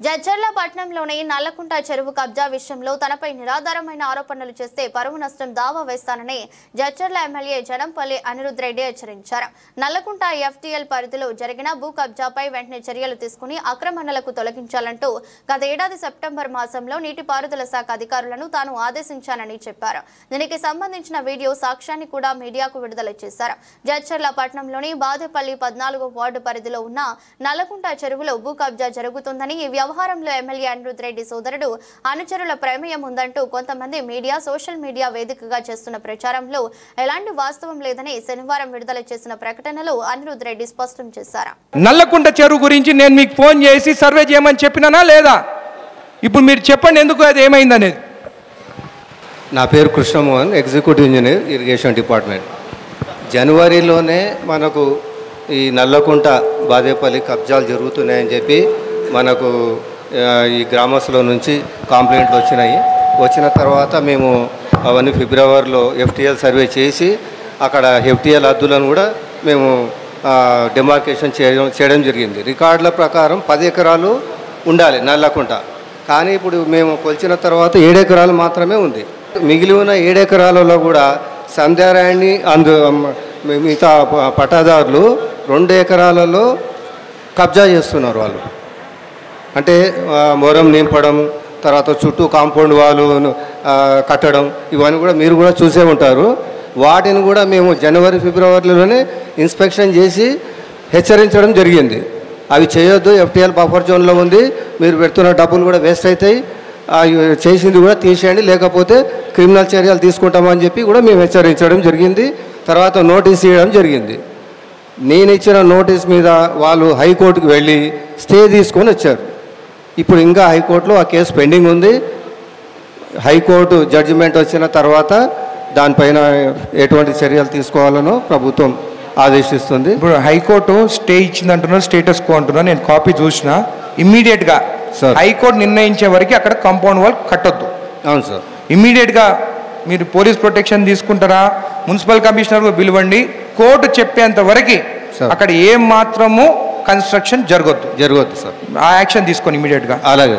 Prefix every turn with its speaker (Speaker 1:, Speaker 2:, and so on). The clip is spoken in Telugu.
Speaker 1: జడ్చర్ల పట్టణంలోని నల్లకుంట చెరువు కబ్జా విషయంలో తనపై నిరాధారమైన ఆరోపణలు చేస్తే పరువు నష్టం దావా వేస్తానని జడ్చర్ల ఎమ్మెల్యే జనంపల్లి అనిరుద్ రెడ్డి హెచ్చరించారు. నల్లకుంట ఎఫ్టీఎల్ పరిధిలో జరిగిన భూ కబ్జాపై వెంటనే చర్యలు తీసుకుని ఆక్రమణలకు తొలగించాలంటూ గత ఏడాది సెప్టెంబర్ మాసంలో నీటిపారుదల శాఖ అధికారులను తాను ఆదేశించానని చెప్పారు. దీనికి సంబంధించిన వీడియో సాక్ష్యాన్ని కూడా మీడియాకు విడుదల చేశారు. జడ్చర్ల పట్టణంలోని బాదేపల్లి 14వ వార్డు పరిధిలో ఉన్న నల్లకుంట చెరువులో భూ కబ్జా జరుగుతుందని వ్యవహారంలో ఎమ్మెల్యే అనిరుద్ రెడ్డి సోదరుడు అనుచరుల ప్రమేయం ఉందంటూ కొంతమంది మీడియా సోషల్ మీడియా వేదికగా చేస్తున్న ప్రచారంలో ఎలాంటి వాస్తవం లేదని శనివారం విడుదల చేసిన ప్రకటనలో అనిరుద్ రెడ్డి స్పష్టం చేశారు.
Speaker 2: నల్లకుంట చెరువు గురించి నేను మీకు ఫోన్ చేసి సర్వే చేయమని చెప్పినానా లేదా? ఇప్పుడు మీరు చెప్పండి ఎందుకు అది ఏమైందనేది.
Speaker 3: నా పేరు Krishnamohan, executive engineer, irrigation department. జనవరిలోనే మనకు ఈ నల్లకుంట బాదేపల్లి కబ్జాలు జరుగుతున్నాయని చెప్పి మనకు ఈ గ్రామస్తుల నుంచి కంప్లైంట్లు వచ్చిన తర్వాత మేము అవన్నీ ఫిబ్రవరిలో ఎఫ్టీఎల్ సర్వే చేసి అక్కడ ఎఫ్టీఎల్ హద్దులను కూడా మేము డెమార్కేషన్ చేయడం జరిగింది. రికార్డుల ప్రకారం 10 ఎకరాలు ఉండాలి నల్లకుంట, కానీ ఇప్పుడు మేము కొలిచిన తర్వాత 7 ఎకరాలు మాత్రమే ఉంది. మిగిలి ఉన్న 7 ఎకరాలలో కూడా సంధ్యారాయణి మిగతా పట్టాదారులు 2 ఎకరాలలో కబ్జా చేస్తున్నారు. వాళ్ళు అంటే మొరం నింపడం, తర్వాత చుట్టూ కాంపౌండ్ వాళ్ళు కట్టడం, ఇవన్నీ కూడా మీరు కూడా చూసే ఉంటారు. వాటిని కూడా మేము జనవరి ఫిబ్రవరిలోనే ఇన్స్పెక్షన్ చేసి హెచ్చరించడం జరిగింది. అవి చేయొద్దు, ఎఫ్టీఎల్ బఫర్ జోన్లో ఉంది, మీరు పెడుతున్న డబ్బులు కూడా వేస్ట్ అవుతాయి, చేసింది కూడా తీసేయండి, లేకపోతే క్రిమినల్ చర్యలు తీసుకుంటామని చెప్పి కూడా మేము హెచ్చరించడం జరిగింది. తర్వాత నోటీస్ ఇవ్వడం జరిగింది. నేను ఇచ్చిన నోటీస్ మీద వాళ్ళు హైకోర్టుకు వెళ్ళి స్టే తీసుకొని వచ్చారు. ఇప్పుడు ఇంకా హైకోర్టులో ఆ కేసు పెండింగ్ ఉంది. హైకోర్టు జడ్జిమెంట్ వచ్చిన తర్వాత దానిపైన ఎటువంటి చర్యలు తీసుకోవాలనో ప్రభుత్వం ఆదేశిస్తుంది.
Speaker 2: ఇప్పుడు హైకోర్టు స్టే ఇచ్చిందంటున్నారు, స్టేటస్ కో అంటున్నారు. నేను కాపీ చూసిన. ఇమ్మీడియట్గా హైకోర్టు నిర్ణయించే వరకు అక్కడ కాంపౌండ్ వాల్ కట్టొద్దు.
Speaker 3: అవును సార్.
Speaker 2: ఇమ్మీడియట్గా మీరు పోలీస్ ప్రొటెక్షన్ తీసుకుంటారా, మున్సిపల్ కమిషనర్కు పిలవండి, కోర్టు చెప్పేంత వరకు అక్కడ ఏం మాత్రము కన్స్ట్రక్షన్ జరగొద్దు
Speaker 3: సార్.
Speaker 2: ఆ యాక్షన్ తీసుకొని ఇమీడియట్గా.
Speaker 3: అలాగే.